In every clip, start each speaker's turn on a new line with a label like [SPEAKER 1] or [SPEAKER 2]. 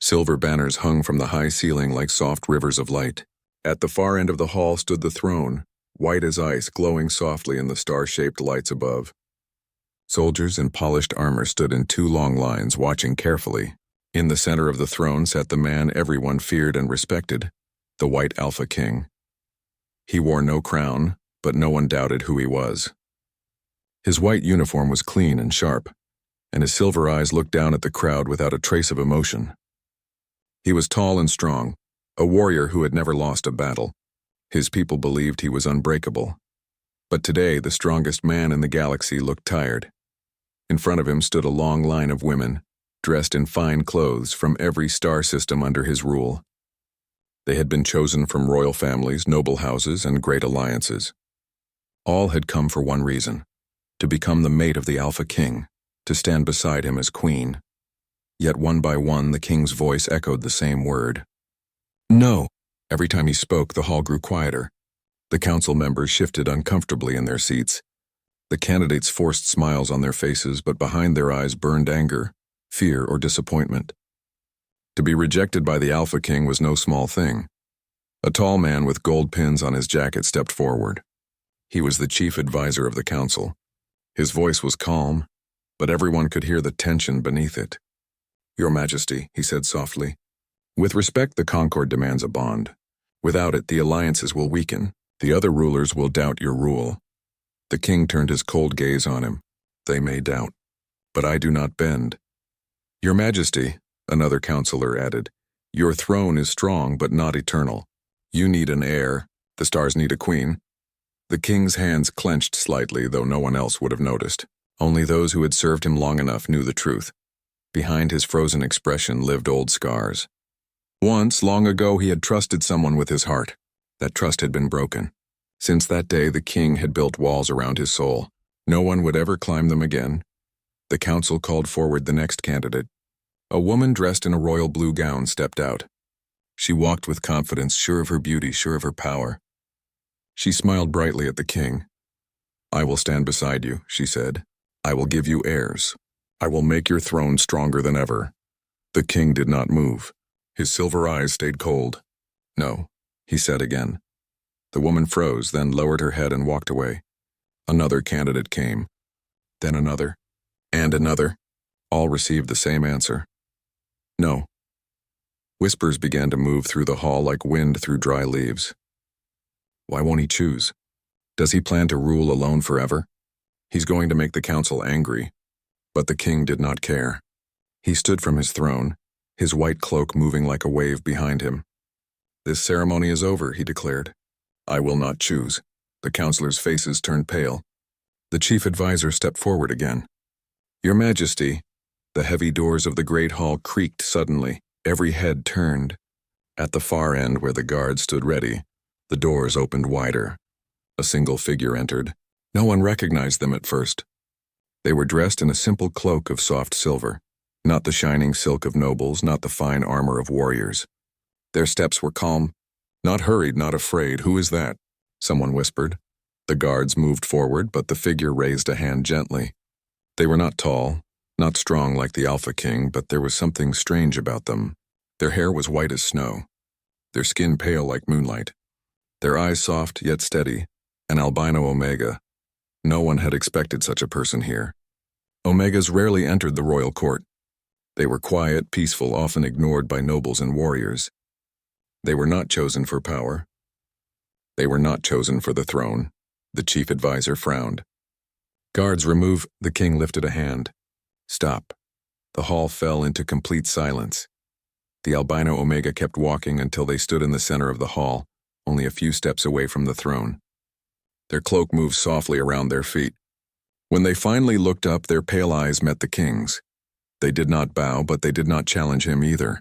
[SPEAKER 1] Silver banners hung from the high ceiling like soft rivers of light. At the far end of the hall stood the throne, white as ice, glowing softly in the star-shaped lights above. Soldiers in polished armor stood in two long lines, watching carefully. In the center of the throne sat the man everyone feared and respected, the White Alpha King. He wore no crown, but no one doubted who he was. His white uniform was clean and sharp, and his silver eyes looked down at the crowd without a trace of emotion. He was tall and strong, a warrior who had never lost a battle. His people believed he was unbreakable. But today, the strongest man in the galaxy looked tired. In front of him stood a long line of women, dressed in fine clothes from every star system under his rule. They had been chosen from royal families, noble houses, and great alliances. All had come for one reason: to become the mate of the Alpha King, to stand beside him as queen. Yet one by one, the king's voice echoed the same word. No! Every time he spoke, the hall grew quieter. The council members shifted uncomfortably in their seats. The candidates forced smiles on their faces, but behind their eyes burned anger, fear, or disappointment. To be rejected by the Alpha King was no small thing. A tall man with gold pins on his jacket stepped forward. He was the chief advisor of the council. His voice was calm, but everyone could hear the tension beneath it. "Your Majesty," he said softly, "with respect, the Concord demands a bond. Without it, the alliances will weaken. The other rulers will doubt your rule." The king turned his cold gaze on him. "They may doubt, but I do not bend." "Your Majesty," another counselor added, "your throne is strong but not eternal. You need an heir. The stars need a queen." The king's hands clenched slightly, though no one else would have noticed. Only those who had served him long enough knew the truth. Behind his frozen expression lived old scars. Once, long ago, he had trusted someone with his heart. That trust had been broken. Since that day, the king had built walls around his soul. No one would ever climb them again. The council called forward the next candidate. A woman dressed in a royal blue gown stepped out. She walked with confidence, sure of her beauty, sure of her power. She smiled brightly at the king. "I will stand beside you," she said. "I will give you heirs. I will make your throne stronger than ever." The king did not move. His silver eyes stayed cold. "No," he said again. The woman froze, then lowered her head and walked away. Another candidate came. Then another. And another. All received the same answer. "No." Whispers began to move through the hall like wind through dry leaves. Why won't he choose? Does he plan to rule alone forever? He's going to make the council angry. But the king did not care. He stood from his throne, his white cloak moving like a wave behind him. "This ceremony is over," he declared. "I will not choose." The councilors' faces turned pale. The chief advisor stepped forward again. "Your Majesty." The heavy doors of the great hall creaked suddenly. Every head turned. At the far end, where the guards stood ready, the doors opened wider. A single figure entered. No one recognized them at first. They were dressed in a simple cloak of soft silver, not the shining silk of nobles, not the fine armor of warriors. Their steps were calm, not hurried, not afraid. "Who is that?" someone whispered. The guards moved forward, but the figure raised a hand gently. They were not tall, not strong like the Alpha King, but there was something strange about them. Their hair was white as snow, their skin pale like moonlight, their eyes soft yet steady, an albino Omega. No one had expected such a person here. Omegas rarely entered the royal court. They were quiet, peaceful, often ignored by nobles and warriors. They were not chosen for power. They were not chosen for the throne. The chief advisor frowned. "Guards, remove." The king lifted a hand. "Stop." The hall fell into complete silence. The albino Omega kept walking until they stood in the center of the hall, only a few steps away from the throne. Their cloak moved softly around their feet. When they finally looked up, their pale eyes met the king's. They did not bow, but they did not challenge him either.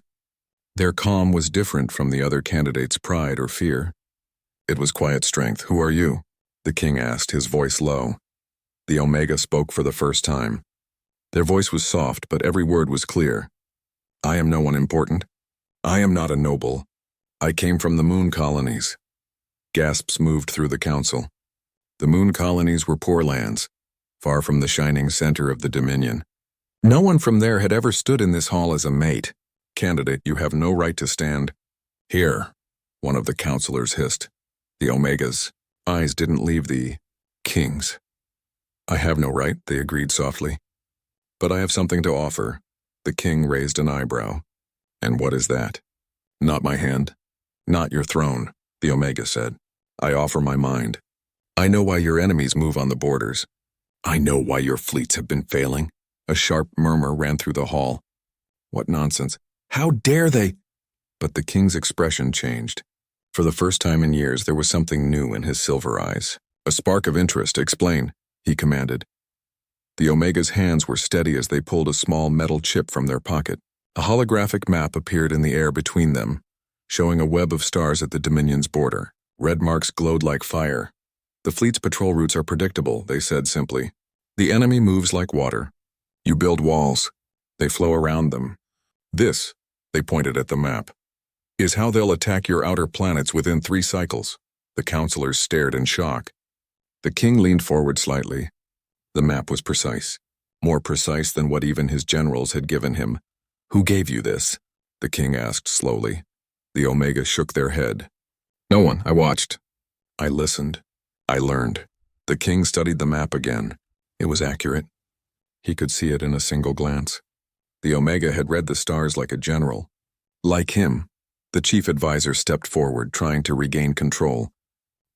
[SPEAKER 1] Their calm was different from the other candidates' pride or fear. It was quiet strength. "Who are you?" the king asked, his voice low. The Omega spoke for the first time. Their voice was soft, but every word was clear. "I am no one important. I am not a noble. I came from the moon colonies." Gasps moved through the council. The moon colonies were poor lands, far from the shining center of the Dominion. No one from there had ever stood in this hall as a mate. Candidate, you have no right to stand here, one of the counselors hissed. The Omega's eyes didn't leave the king's. I have no right, they agreed softly. But I have something to offer. The king raised an eyebrow. And what is that? Not my hand. Not your throne, the Omega said. I offer my mind. I know why your enemies move on the borders. I know why your fleets have been failing. A sharp murmur ran through the hall. What nonsense. How dare they? But the king's expression changed. For the first time in years, there was something new in his silver eyes. A spark of interest. Explain, he commanded. The Omega's hands were steady as they pulled a small metal chip from their pocket. A holographic map appeared in the air between them, showing a web of stars at the Dominion's border. Red marks glowed like fire. The fleet's patrol routes are predictable, they said simply. The enemy moves like water. You build walls. They flow around them. This, they pointed at the map, is how they'll attack your outer planets within 3 cycles. The counselors stared in shock. The king leaned forward slightly. The map was precise, more precise than what even his generals had given him. Who gave you this? The king asked slowly. The Omega shook their head. No one, I watched. I listened. I learned. The king studied the map again. It was accurate. He could see it in a single glance. The Omega had read the stars like a general. Like him, the chief advisor stepped forward, trying to regain control.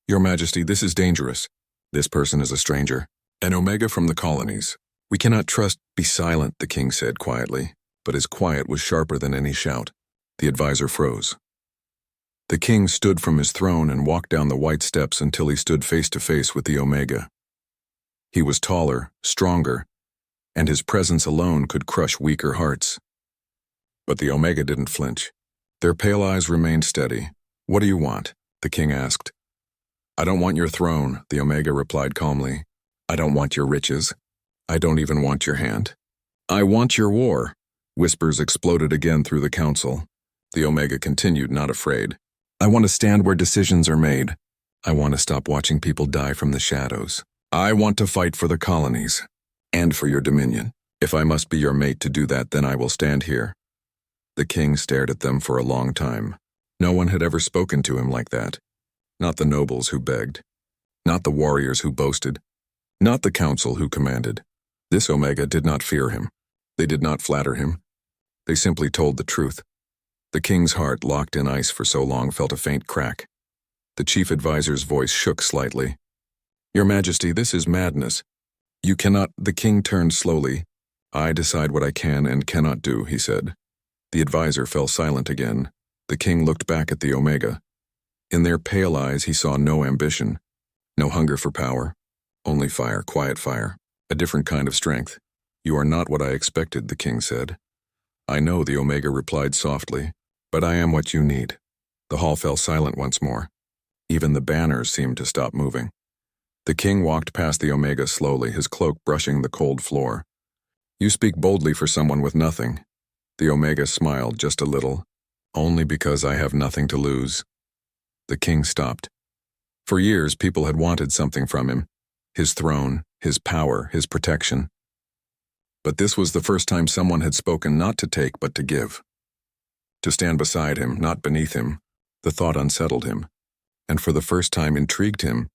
[SPEAKER 1] Your Majesty, this is dangerous. This person is a stranger. An Omega from the colonies. We cannot trust. Be silent, the king said quietly, but his quiet was sharper than any shout. The advisor froze. The king stood from his throne and walked down the white steps until he stood face to face with the Omega. He was taller, stronger, and his presence alone could crush weaker hearts. But the Omega didn't flinch. Their pale eyes remained steady. What do you want? The king asked. I don't want your throne, the Omega replied calmly. I don't want your riches. I don't even want your hand. I want your war. Whispers exploded again through the council. The Omega continued, not afraid. I want to stand where decisions are made. I want to stop watching people die from the shadows. I want to fight for the colonies and for your dominion. If I must be your mate to do that, then I will stand here. The king stared at them for a long time. No one had ever spoken to him like that. Not the nobles who begged. Not the warriors who boasted. Not the council who commanded. This Omega did not fear him. They did not flatter him. They simply told the truth. The king's heart, locked in ice for so long, felt a faint crack. The chief advisor's voice shook slightly. Your Majesty, this is madness. You cannot. The king turned slowly. I decide what I can and cannot do, he said. The advisor fell silent again. The king looked back at the Omega. In their pale eyes he saw no ambition, no hunger for power, only fire, quiet fire, a different kind of strength. You are not what I expected, the king said. I know, the Omega replied softly, but I am what you need. The hall fell silent once more. Even the banners seemed to stop moving. The king walked past the Omega slowly, his cloak brushing the cold floor. You speak boldly for someone with nothing. The Omega smiled just a little. Only because I have nothing to lose. The king stopped. For years, people had wanted something from him. His throne, his power, his protection. But this was the first time someone had spoken not to take but to give. To stand beside him, not beneath him. The thought unsettled him, and for the first time intrigued him.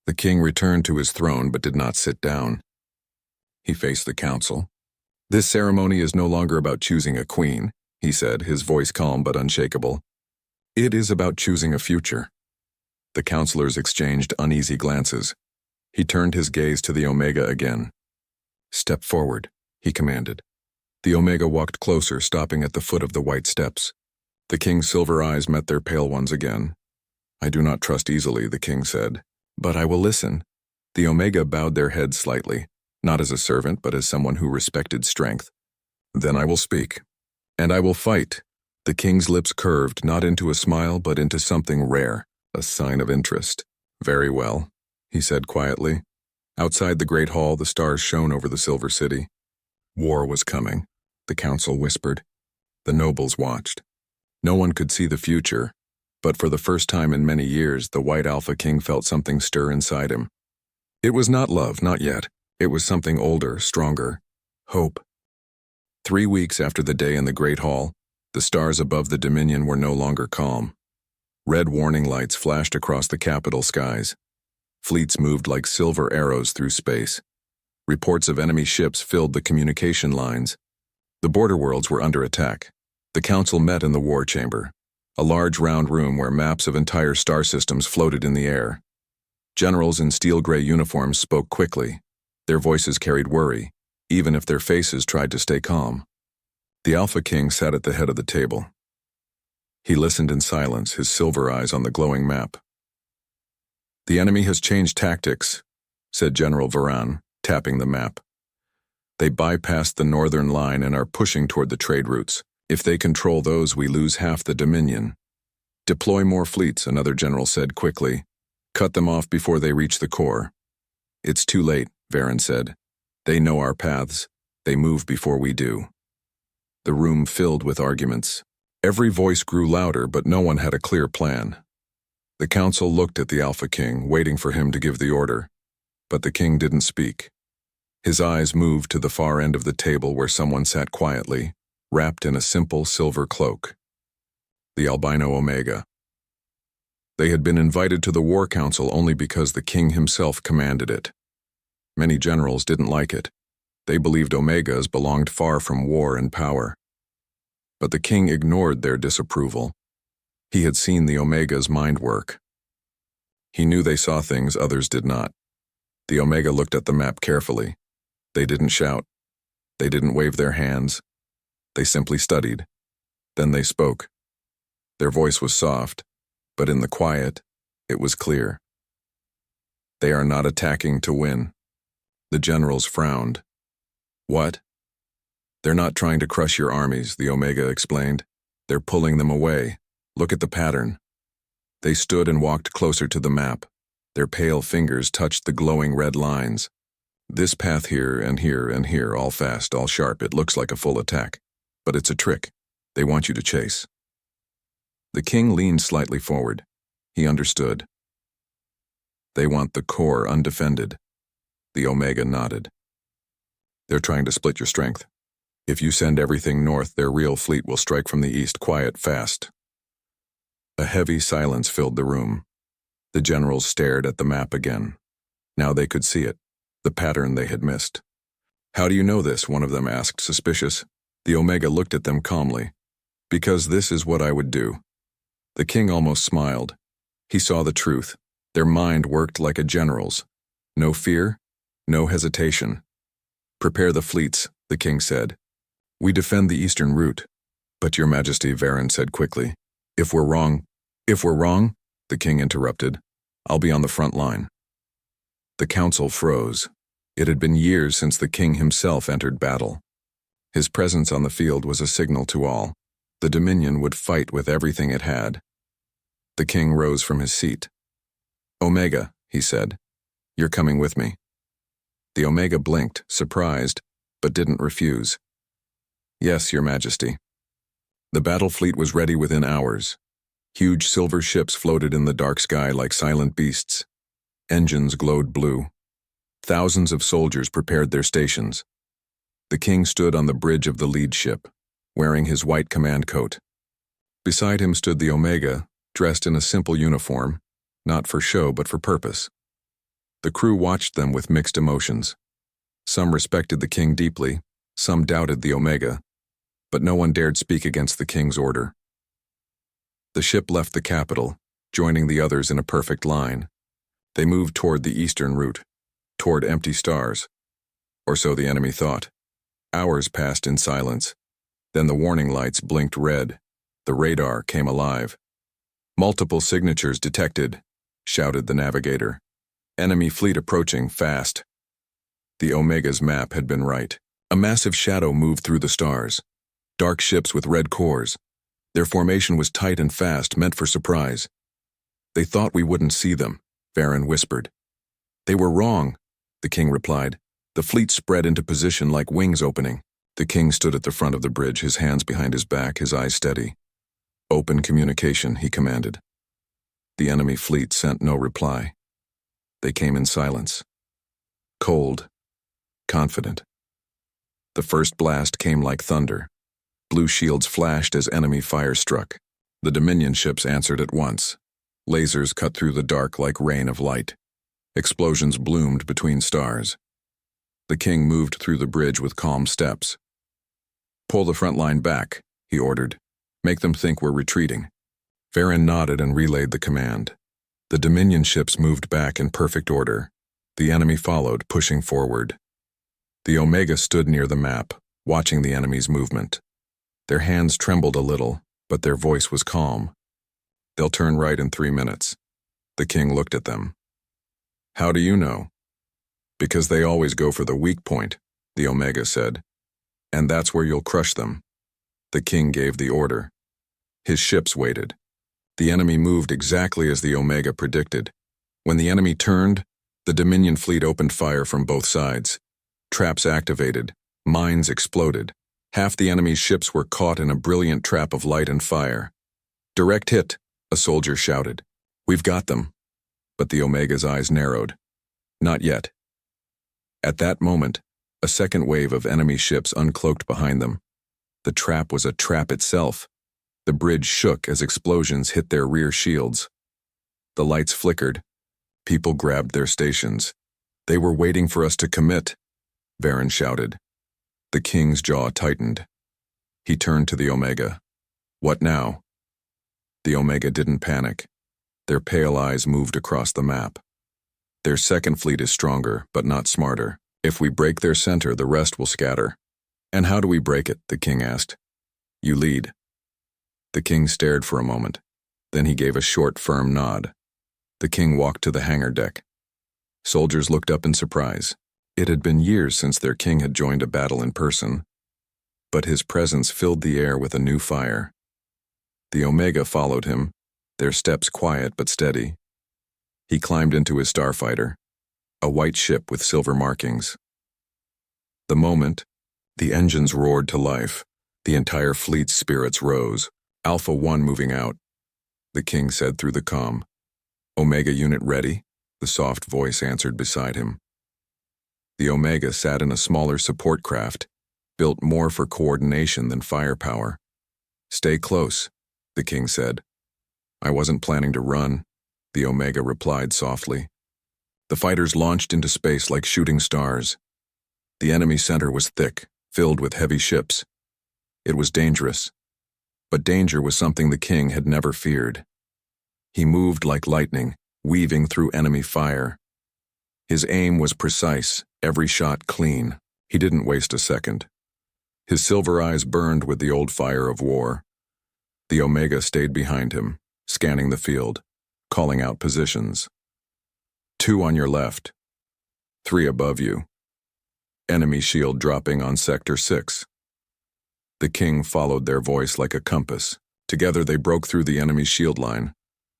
[SPEAKER 1] The king returned to his throne but did not sit down. He faced the council. This ceremony is no longer about choosing a queen, he said, his voice calm but unshakable. It is about choosing a future. The counselors exchanged uneasy glances. He turned his gaze to the Omega again. Step forward, he commanded. The Omega walked closer, stopping at the foot of the white steps. The king's silver eyes met their pale ones again. I do not trust easily, the king said, but I will listen. The Omega bowed their heads slightly, not as a servant, but as someone who respected strength. Then I will speak, and I will fight. The king's lips curved, not into a smile, but into something rare, a sign of interest. Very well, he said quietly. Outside the great hall, the stars shone over the silver city. War was coming, the council whispered. The nobles watched. No one could see the future, but for the first time in many years, the White Alpha King felt something stir inside him. It was not love, not yet. It was something older, stronger. Hope. 3 weeks after the day in the Great Hall, The stars above the Dominion were no longer calm. Red warning lights flashed across the capital skies. Fleets moved like silver arrows through space. Reports of enemy ships filled the communication lines. The border worlds were under attack. The council met in the war chamber, a large round room where maps of entire star systems floated in the air. Generals in steel-gray uniforms spoke quickly. Their voices carried worry, even if their faces tried to stay calm. The Alpha King sat at the head of the table. He listened in silence, his silver eyes on the glowing map. "The enemy has changed tactics," said General Varan, tapping the map. "They bypassed the northern line and are pushing toward the trade routes. If they control those, we lose half the Dominion." "Deploy more fleets," another general said quickly. "Cut them off before they reach the core." "It's too late," Varan said. "They know our paths. They move before we do." The room filled with arguments. Every voice grew louder, but no one had a clear plan. The council looked at the Alpha King, waiting for him to give the order. But the king didn't speak. His eyes moved to the far end of the table where someone sat quietly, wrapped in a simple silver cloak. The Albino Omega. They had been invited to the War Council only because the king himself commanded it. Many generals didn't like it. They believed Omegas belonged far from war and power. But the king ignored their disapproval. He had seen the Omega's mind work. He knew they saw things others did not. The Omega looked at the map carefully. They didn't shout. They didn't wave their hands. They simply studied. Then they spoke. Their voice was soft, but in the quiet, it was clear. "They are not attacking to win." The generals frowned. "What?" "They're not trying to crush your armies," the Omega explained. "They're pulling them away. Look at the pattern." They stood and walked closer to the map. Their pale fingers touched the glowing red lines. "This path here and here and here, all fast, all sharp. It looks like a full attack. But it's a trick. They want you to chase." The king leaned slightly forward. He understood. "They want the core undefended." The Omega nodded. "They're trying to split your strength. If you send everything north, their real fleet will strike from the east, quiet, fast." A heavy silence filled the room. The generals stared at the map again. Now they could see it, the pattern they had missed. "How do you know this?" one of them asked, suspicious. The Omega looked at them calmly. "Because this is what I would do." The king almost smiled. He saw the truth. Their mind worked like a general's. No fear, no hesitation. "Prepare the fleets," the king said. "We defend the eastern route." "But your majesty," Varan said quickly. If we're wrong, the king interrupted. "I'll be on the front line." The council froze. It had been years since the king himself entered battle. His presence on the field was a signal to all. The Dominion would fight with everything it had. The king rose from his seat. "Omega," he said, "you're coming with me." The Omega blinked, surprised, but didn't refuse. "Yes, your majesty." The battle fleet was ready within hours. Huge silver ships floated in the dark sky like silent beasts. Engines glowed blue. Thousands of soldiers prepared their stations. The king stood on the bridge of the lead ship, wearing his white command coat. Beside him stood the Omega, dressed in a simple uniform, not for show but for purpose. The crew watched them with mixed emotions. Some respected the king deeply, some doubted the Omega, but no one dared speak against the king's order. The ship left the capital, joining the others in a perfect line. They moved toward the eastern route, toward empty stars. Or so the enemy thought. Hours passed in silence. Then the warning lights blinked red. The radar came alive. "Multiple signatures detected," shouted the navigator. "Enemy fleet approaching, fast." The Omega's map had been right. A massive shadow moved through the stars. Dark ships with red cores. Their formation was tight and fast, meant for surprise. "They thought we wouldn't see them," Varan whispered. "They were wrong," the king replied. The fleet spread into position like wings opening. The king stood at the front of the bridge, his hands behind his back, his eyes steady. "Open communication," he commanded. The enemy fleet sent no reply. They came in silence. Cold, confident. The first blast came like thunder. Blue shields flashed as enemy fire struck. The Dominion ships answered at once. Lasers cut through the dark like rain of light. Explosions bloomed between stars. The king moved through the bridge with calm steps. "Pull the front line back," he ordered. "Make them think we're retreating." Varen nodded and relayed the command. The Dominion ships moved back in perfect order. The enemy followed, pushing forward. The Omega stood near the map, watching the enemy's movement. Their hands trembled a little, but their voice was calm. "They'll turn right in 3 minutes." The king looked at them. "How do you know?" "Because they always go for the weak point," the Omega said. "And that's where you'll crush them." The king gave the order. His ships waited. The enemy moved exactly as the Omega predicted. When the enemy turned, the Dominion fleet opened fire from both sides. Traps activated. Mines exploded. Half the enemy's ships were caught in a brilliant trap of light and fire. "Direct hit," a soldier shouted. "We've got them." But the Omega's eyes narrowed. "Not yet." At that moment, a second wave of enemy ships uncloaked behind them. The trap was a trap itself. The bridge shook as explosions hit their rear shields. The lights flickered. People grabbed their stations. "They were waiting for us to commit," Varen shouted. The king's jaw tightened. He turned to the Omega. "What now?" The Omega didn't panic. Their pale eyes moved across the map. "Their second fleet is stronger, but not smarter. If we break their center, the rest will scatter." "And how do we break it?" the king asked. "You lead." The king stared for a moment. Then he gave a short, firm nod. The king walked to the hangar deck. Soldiers looked up in surprise. It had been years since their king had joined a battle in person, but his presence filled the air with a new fire. The Omega followed him, their steps quiet but steady. He climbed into his starfighter, a white ship with silver markings. The moment, the engines roared to life. The entire fleet's spirits rose. "Alpha 1 moving out," the king said through the comm. "Omega unit ready," the soft voice answered beside him. The Omega sat in a smaller support craft, built more for coordination than firepower. "Stay close," the king said. "I wasn't planning to run," the Omega replied softly. The fighters launched into space like shooting stars. The enemy center was thick, filled with heavy ships. It was dangerous. But danger was something the king had never feared. He moved like lightning, weaving through enemy fire. His aim was precise, every shot clean. He didn't waste a second. His silver eyes burned with the old fire of war. The Omega stayed behind him, scanning the field, calling out positions. 2 on your left. 3 above you. Enemy shield dropping on Sector 6. The king followed their voice like a compass. Together they broke through the enemy's shield line.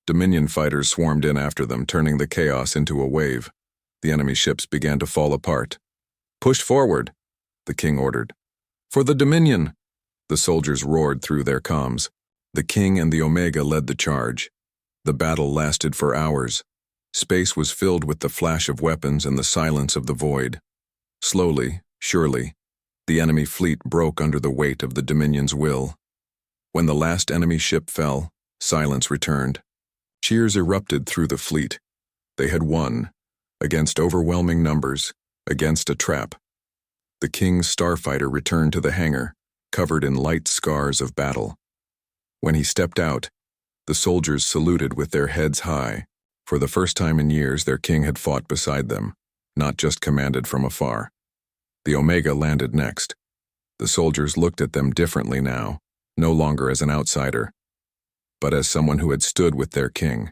[SPEAKER 1] Dominion fighters swarmed in after them, turning the chaos into a wave. The enemy ships began to fall apart. "Push forward," the king ordered. "For the Dominion!" The soldiers roared through their comms. The king and the Omega led the charge. The battle lasted for hours. Space was filled with the flash of weapons and the silence of the void. Slowly, surely, the enemy fleet broke under the weight of the Dominion's will. When the last enemy ship fell, silence returned. Cheers erupted through the fleet. They had won, against overwhelming numbers, against a trap. The king's starfighter returned to the hangar, covered in light scars of battle. When he stepped out, the soldiers saluted with their heads high. For the first time in years, their king had fought beside them, not just commanded from afar. The Omega landed next. The soldiers looked at them differently now, no longer as an outsider, but as someone who had stood with their king.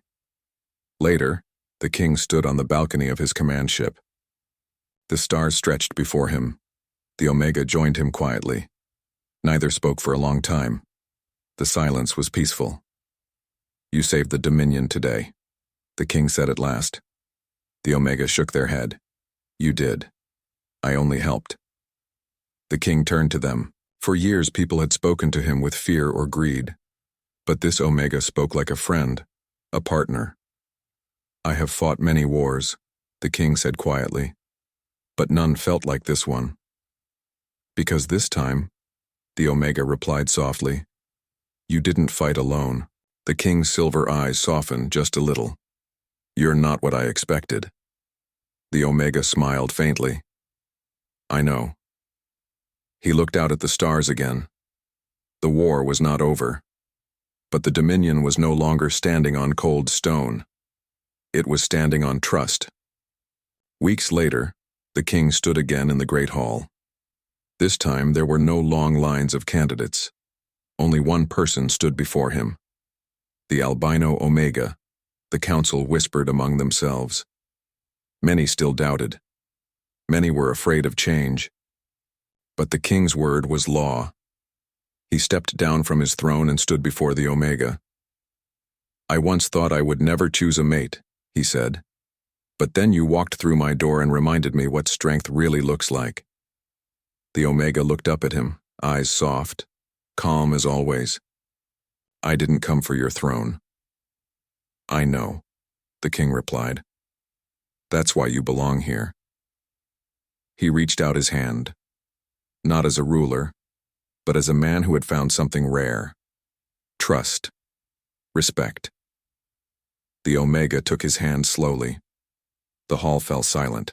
[SPEAKER 1] Later, the king stood on the balcony of his command ship. The stars stretched before him. The Omega joined him quietly. Neither spoke for a long time. The silence was peaceful. "You saved the Dominion today," the king said at last. The Omega shook their head. "You did. I only helped." The king turned to them. For years people had spoken to him with fear or greed. But this Omega spoke like a friend, a partner. "I have fought many wars," the king said quietly, "but none felt like this one. Because this time, The Omega replied softly. You didn't fight alone. The king's silver eyes softened just a little. You're not what I expected. The Omega smiled faintly. I know. He looked out at the stars again. The war was not over. But the Dominion was no longer standing on cold stone. It was standing on trust. Weeks later, the king stood again in the Great Hall. This time there were no long lines of candidates. Only one person stood before him. The Albino Omega, the council whispered among themselves. Many still doubted. Many were afraid of change. But the king's word was law. He stepped down from his throne and stood before the Omega. I once thought I would never choose a mate, he said. But then you walked through my door and reminded me what strength really looks like. The Omega looked up at him, eyes soft, calm as always. I didn't come for your throne. I know, the king replied. That's why you belong here. He reached out his hand, not as a ruler, but as a man who had found something rare. Trust. Respect. The Omega took his hand slowly. The hall fell silent.